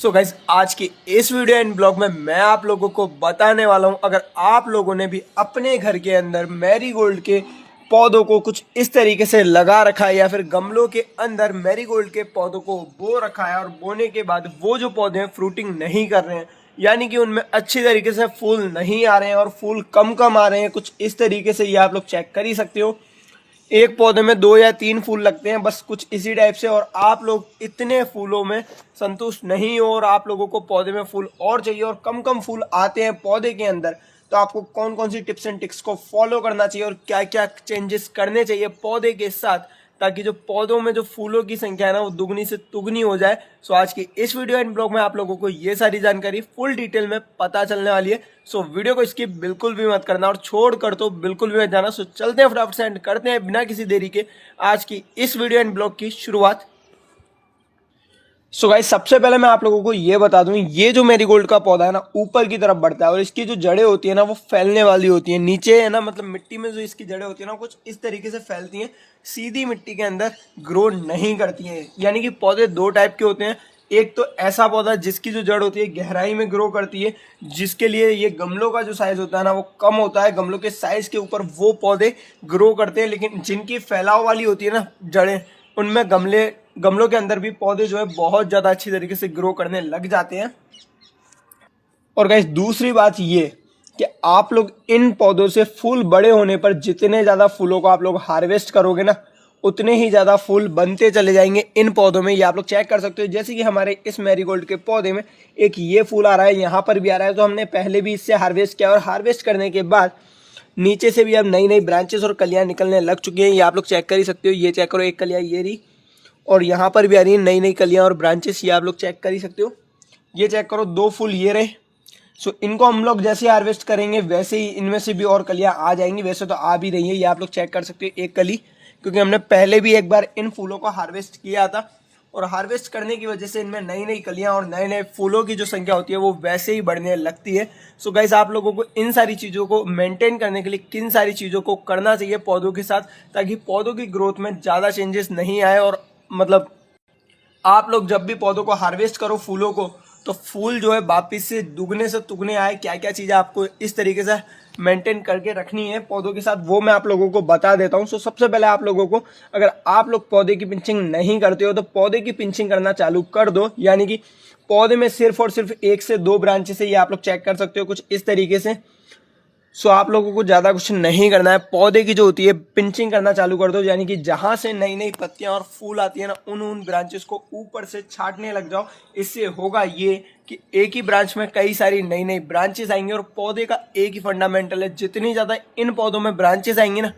So guys, आज की इस वीडियो एंड ब्लॉग में मैं आप लोगों को बताने वाला हूं, अगर आप लोगों ने भी अपने घर के अंदर मैरीगोल्ड के पौधों को कुछ इस तरीके से लगा रखा है या फिर गमलों के अंदर मैरीगोल्ड के पौधों को बो रखा है और बोने के बाद वो जो पौधे हैं फ्रूटिंग नहीं कर रहे हैं, यानी कि उनमें अच्छी तरीके से फूल नहीं आ रहे हैं और फूल कम कम आ रहे हैं, कुछ इस तरीके से ये आप लोग चेक कर ही सकते हो। एक पौधे में 2 या 3 फूल लगते हैं, बस कुछ इसी टाइप से। और आप लोग इतने फूलों में संतुष्ट नहीं हो और आप लोगों को पौधे में फूल और चाहिए और कम कम फूल आते हैं पौधे के अंदर, तो आपको कौन कौन सी टिप्स एंड ट्रिक्स को फॉलो करना चाहिए और क्या क्या चेंजेस करने चाहिए पौधे के साथ, ताकि जो पौधों में जो फूलों की संख्या है ना वो दुगनी से तुगनी हो जाए। सो आज की इस वीडियो एंड ब्लॉग में आप लोगों को ये सारी जानकारी फुल डिटेल में पता चलने वाली है। सो वीडियो को स्किप बिल्कुल भी मत करना और छोड़ कर तो बिल्कुल भी मत जाना। सो चलते हैं फटाफट से एंड करते हैं बिना किसी देरी के आज की इस वीडियो एंड ब्लॉग की शुरुआत। सो गाइस, सबसे पहले मैं आप लोगों को ये बता दूं, ये जो मैरीगोल्ड का पौधा है ना ऊपर की तरफ बढ़ता है और इसकी जो जड़ें होती है ना वो फैलने वाली होती है। नीचे है ना, मतलब मिट्टी में जो इसकी जड़ें होती है ना कुछ इस तरीके से फैलती हैं, सीधी मिट्टी के अंदर ग्रो नहीं करती हैं। यानी कि पौधे 2 टाइप के होते हैं। एक तो ऐसा पौधा जिसकी जो जड़ होती है गहराई में ग्रो करती है, जिसके लिए ये गमलों का जो साइज होता है ना वो कम होता है, गमलों के साइज के ऊपर वो पौधे ग्रो करते हैं। लेकिन जिनकी फैलाव वाली होती है ना जड़ें, उनमें गमलों के अंदर भी पौधे जो है बहुत ज्यादा अच्छी तरीके से ग्रो करने लग जाते हैं। और गाइस, दूसरी बात ये कि आप लोग इन पौधों से फूल बड़े होने पर जितने ज्यादा फूलों को आप लोग हार्वेस्ट करोगे ना उतने ही ज्यादा फूल बनते चले जाएंगे इन पौधों में। ये आप लोग चेक कर सकते हो, जैसे कि हमारे इस मैरीगोल्ड के पौधे में एक ये फूल आ रहा है, यहाँ पर भी आ रहा है, तो हमने पहले भी इससे हार्वेस्ट किया और हार्वेस्ट करने के बाद नीचे से भी अब नई नई ब्रांचेस और कलियां निकलने लग चुकी हैं। ये आप लोग चेक कर ही सकते हो, ये चेक करो, एक कलियां ये रही और यहाँ पर भी आ रही है नई नई कलियां और ब्रांचेस, ये आप लोग चेक कर ही सकते हो। ये चेक करो, 2 फूल ये रहे। सो इनको हम लोग जैसे हार्वेस्ट करेंगे वैसे ही इनमें से भी और कलियां आ जाएंगी। वैसे तो आ भी रही है, ये आप लोग चेक कर सकते हो, एक कली, क्योंकि हमने पहले भी एक बार इन फूलों को हार्वेस्ट किया था और हार्वेस्ट करने की वजह से इनमें नई नई कलियां और नए नए फूलों की जो संख्या होती है वो वैसे ही बढ़ने लगती है। सो गाइस, आप लोगों को इन सारी चीज़ों को मेंटेन करने के लिए किन सारी चीज़ों को करना चाहिए पौधों के साथ, ताकि पौधों की ग्रोथ में ज़्यादा चेंजेस नहीं आए और मतलब आप लोग जब भी पौधों को हार्वेस्ट करो फूलों को, तो फूल जो है वापिस से दुगने से तुगने आए। क्या क्या चीज़ें आपको इस तरीके से मेंटेन करके रखनी है पौधों के साथ, वो मैं आप लोगों को बता देता हूं। सो सबसे पहले आप लोगों को, अगर आप लोग पौधे की पिंचिंग नहीं करते हो तो पौधे की पिंचिंग करना चालू कर दो। यानी कि पौधे में सिर्फ और सिर्फ 1 से 2 ब्रांचेस है, ये आप लोग चेक कर सकते हो कुछ इस तरीके से। सो आप लोगों को ज़्यादा कुछ नहीं करना है, पौधे की जो होती है पिंचिंग करना चालू कर दो। यानी कि जहाँ से नई नई पत्तियां और फूल आती है ना उन ब्रांचेस को ऊपर से छाटने लग जाओ। इससे होगा ये कि एक ही ब्रांच में कई सारी नई नई ब्रांचेस आएंगी और पौधे का एक ही फंडामेंटल है, जितनी ज़्यादा इन पौधों में ब्रांचेस आएंगी ना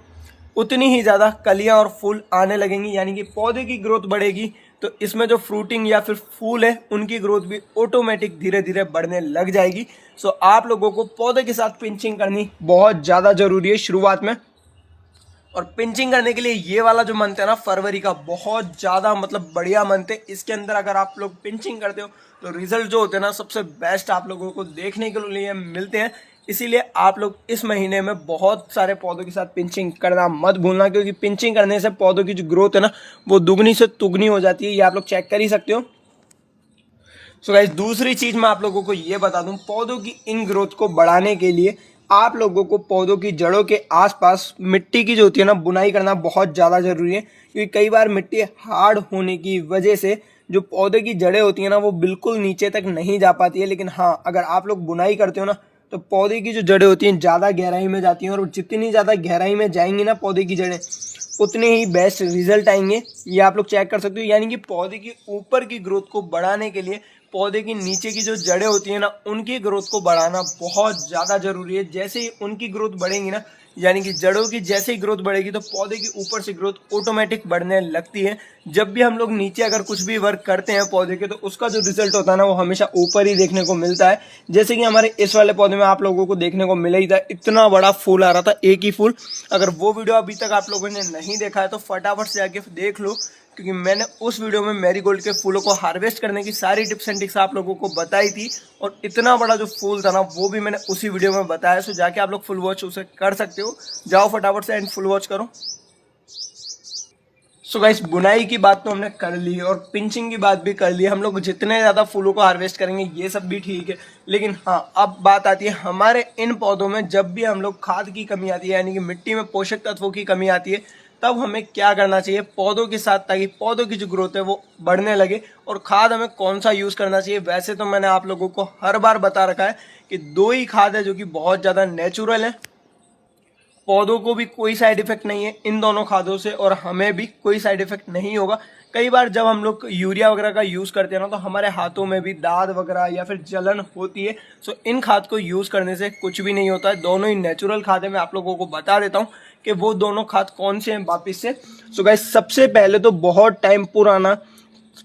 उतनी ही ज़्यादा कलियां और फूल आने लगेंगी। यानी कि पौधे की ग्रोथ बढ़ेगी तो इसमें जो फ्रूटिंग या फिर फूल है उनकी ग्रोथ भी ऑटोमेटिक धीरे धीरे बढ़ने लग जाएगी। सो आप लोगों को पौधे के साथ पिंचिंग करनी बहुत ज़्यादा ज़रूरी है शुरुआत में। और पिंचिंग करने के लिए ये वाला जो मंथ है ना फरवरी का, बहुत ज़्यादा मतलब बढ़िया मंथ है। इसके अंदर अगर आप लोग पिंचिंग करते हो तो रिजल्ट जो होते हैं ना सबसे बेस्ट आप लोगों को देखने के लिए मिलते हैं। इसीलिए आप लोग इस महीने में बहुत सारे पौधों के साथ पिंचिंग करना मत भूलना, क्योंकि पिंचिंग करने से पौधों की जो ग्रोथ है ना वो दुगनी से तुगनी हो जाती है। ये आप लोग चेक कर ही सकते हो। सो गाइस, दूसरी चीज मैं आप लोगों को ये बता दूं, पौधों की इन ग्रोथ को बढ़ाने के लिए आप लोगों को पौधों की जड़ों के आसपास मिट्टी की जो होती है ना बुनाई करना बहुत ज़्यादा ज़रूरी है। क्योंकि कई बार मिट्टी हार्ड होने की वजह से जो पौधे की जड़ें होती है ना वो बिल्कुल नीचे तक नहीं जा पाती है। लेकिन हाँ, अगर आप लोग बुनाई करते हो ना तो पौधे की जो जड़ें होती हैं ज़्यादा गहराई में जाती हैं और जितनी ज़्यादा गहराई में जाएंगी ना पौधे की जड़ें उतने ही बेस्ट रिजल्ट आएंगे। ये आप लोग चेक कर सकते हो। यानी कि पौधे की ऊपर की ग्रोथ को बढ़ाने के लिए पौधे की नीचे की जो जड़ें होती है ना उनकी ग्रोथ को बढ़ाना बहुत ज़्यादा ज़रूरी है। जैसे ही उनकी ग्रोथ बढ़ेगी ना, यानी कि जड़ों की जैसे ही ग्रोथ बढ़ेगी तो पौधे की ऊपर से ग्रोथ ऑटोमेटिक बढ़ने लगती है। जब भी हम लोग नीचे अगर कुछ भी वर्क करते हैं पौधे के तो उसका जो रिजल्ट होता है ना वो हमेशा ऊपर ही देखने को मिलता है। जैसे कि हमारे इस वाले पौधे में आप लोगों को देखने को मिला ही था, इतना बड़ा फूल आ रहा था, एक ही फूल। अगर वो वीडियो अभी तक आप लोगों ने नहीं देखा है तो फटाफट से जाके देख लो, क्योंकि मैंने उस वीडियो में मैरीगोल्ड के फूलों को हार्वेस्ट करने की सारी टिप्स एंड ट्रिक्स आप लोगों को बताई थी और इतना बड़ा जो फूल था ना वो भी मैंने उसी वीडियो में बताया। सो जाके आप लोग फुल वॉच उसे कर सकते हो, जाओ फटाफट से एंड फुल वॉच करो। सो गाइस, बुनाई की बात तो हमने कर ली और पिंचिंग की बात भी कर ली। हम लोग जितने ज़्यादा फूलों को हार्वेस्ट करेंगे ये सब भी ठीक है, लेकिन हाँ, अब बात आती है हमारे इन पौधों में। जब भी हम लोग खाद की कमी आती है, यानी कि मिट्टी में पोषक तत्वों की कमी आती है, तब हमें क्या करना चाहिए पौधों के साथ, ताकि पौधों की जो ग्रोथ है वो बढ़ने लगे। और खाद हमें कौन सा यूज़ करना चाहिए? वैसे तो मैंने आप लोगों को हर बार बता रखा है कि 2 ही खाद है जो कि बहुत ज़्यादा नेचुरल है। पौधों को भी कोई साइड इफेक्ट नहीं है इन दोनों खादों से, और हमें भी कोई साइड इफेक्ट नहीं होगा। कई बार जब हम लोग यूरिया वगैरह का यूज़ करते हैं ना, तो हमारे हाथों में भी दाद वगैरह या फिर जलन होती है। सो इन खाद को यूज़ करने से कुछ भी नहीं होता है। दोनों ही नेचुरल खाद है। मैं आप लोगों को बता देता हूँ कि वो दोनों खाद कौन से हैं वापिस से। सो गाइस, सबसे पहले तो बहुत टाइम पुराना,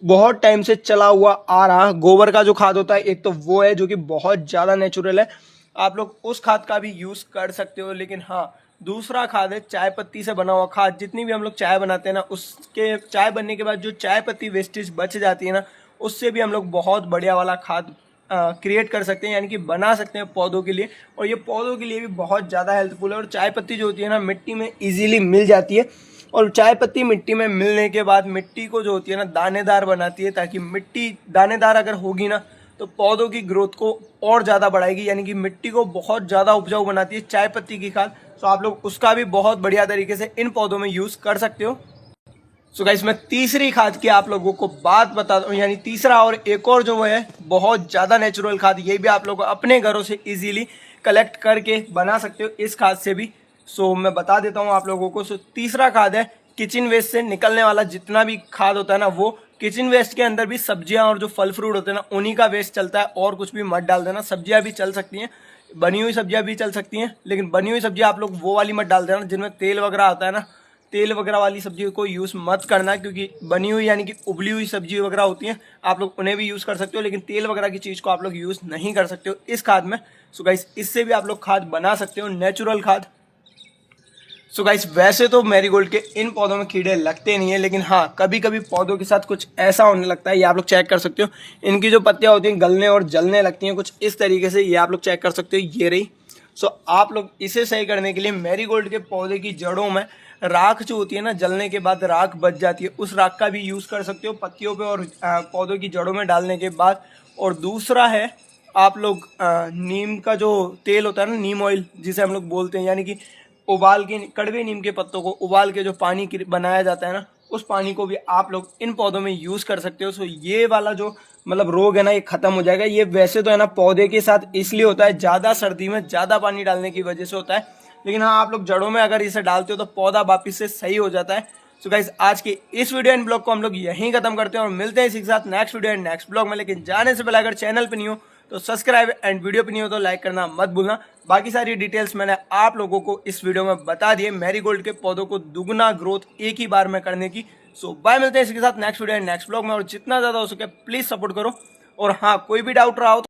बहुत टाइम से चला हुआ आ रहा गोबर का जो खाद होता है, एक तो वो है जो कि बहुत ज़्यादा नेचुरल है। आप लोग उस खाद का भी यूज़ कर सकते हो। लेकिन हाँ, दूसरा खाद है चाय पत्ती से बना हुआ खाद। जितनी भी हम लोग चाय बनाते हैं ना, उसके चाय बनने के बाद जो चाय पत्ती वेस्टेज बच जाती है ना, उससे भी हम लोग बहुत बढ़िया वाला खाद क्रिएट कर सकते हैं, यानी कि बना सकते हैं पौधों के लिए। और ये पौधों के लिए भी बहुत ज़्यादा हेल्पफुल है। और चाय पत्ती जो होती है ना, मिट्टी में ईजिली मिल जाती है। और चाय पत्ती मिट्टी में मिलने के बाद मिट्टी को जो होती है ना, दानेदार बनाती है, ताकि मिट्टी दानेदार अगर होगी ना, तो पौधों की ग्रोथ को और ज़्यादा बढ़ाएगी, यानी कि मिट्टी को बहुत ज़्यादा उपजाऊ बनाती है चाय पत्ती की खाद। तो आप लोग उसका भी बहुत बढ़िया तरीके से इन पौधों में यूज़ कर सकते हो। सो गाइस, मैं तीसरी खाद की आप लोगों को बात बताता हूँ, यानी तीसरा और एक और जो है बहुत ज़्यादा नेचुरल खाद। ये भी आप लोग अपने घरों से इजीली कलेक्ट करके बना सकते हो इस खाद से भी। सो मैं बता देता हूँ आप लोगों को। सो तीसरा खाद है किचन वेस्ट से निकलने वाला जितना भी खाद होता है ना, वो किचन वेस्ट के अंदर भी सब्जियां और जो फल फ्रूट होते हैं ना, उन्हीं का वेस्ट चलता है। और कुछ भी मत डाल देना। सब्जियां भी चल सकती हैं, बनी हुई सब्जियां भी चल सकती हैं, लेकिन बनी हुई सब्जियां आप लोग वो वाली मत डाल देना जिनमें तेल वगैरह आता है ना। तेल वगैरह वाली सब्जियों को यूज़ मत करना, क्योंकि बनी हुई यानी कि उबली हुई सब्जी वगैरह होती हैं, आप लोग उन्हें भी यूज़ कर सकते हो, लेकिन तेल वगैरह की चीज़ को आप लोग यूज़ नहीं कर सकते हो इस खाद में। सो गाइस, इससे भी आप लोग खाद बना सकते हो, नेचुरल खाद। सो गाइस, वैसे तो मैरीगोल्ड के इन पौधों में कीड़े लगते नहीं है, लेकिन हाँ, कभी कभी पौधों के साथ कुछ ऐसा होने लगता है। ये आप लोग चेक कर सकते हो, इनकी जो पत्तियां होती हैं गलने और जलने लगती हैं कुछ इस तरीके से। ये आप लोग चेक कर सकते हो, ये रही। सो आप लोग इसे सही करने के लिए मैरीगोल्ड के पौधे की जड़ों में राख जो होती है ना, जलने के बाद राख बच जाती है, उस राख का भी यूज़ कर सकते हो पत्तियों पे और पौधों की जड़ों में डालने के बाद। और दूसरा है, आप लोग नीम का जो तेल होता है ना, नीम ऑयल जिसे हम लोग बोलते हैं, यानी कि उबाल के कड़वे नीम के पत्तों को उबाल के जो पानी बनाया जाता है ना, उस पानी को भी आप लोग इन पौधों में यूज़ कर सकते हो। सो ये वाला जो मतलब रोग है ना, ये खत्म हो जाएगा। ये वैसे तो है ना पौधे के साथ इसलिए होता है, ज़्यादा सर्दी में ज़्यादा पानी डालने की वजह से होता है, लेकिन हाँ, आप लोग जड़ों में अगर इसे डालते हो तो पौधा वापिस से सही हो जाता है। सो गाइस, आज के इस वीडियो एंड ब्लॉग को हम लोग यहीं खत्म करते हैं और मिलते हैं इसी के साथ next video and next blog में। लेकिन जाने से पहले अगर चैनल पे नहीं हो तो सब्सक्राइब एंड वीडियो पे नहीं हो तो लाइक करना मत भूलना। बाकी सारी डिटेल्स मैंने आप लोगों को इस वीडियो में बता दिए, मैरीगोल्ड के पौधों को दुगना ग्रोथ एक ही बार में करने की। सो बाय, मिलते हैं इसके साथ next video and next blog में। और जितना ज़्यादा हो सके प्लीज़ सपोर्ट करो। और हाँ, कोई भी डाउट रहा हो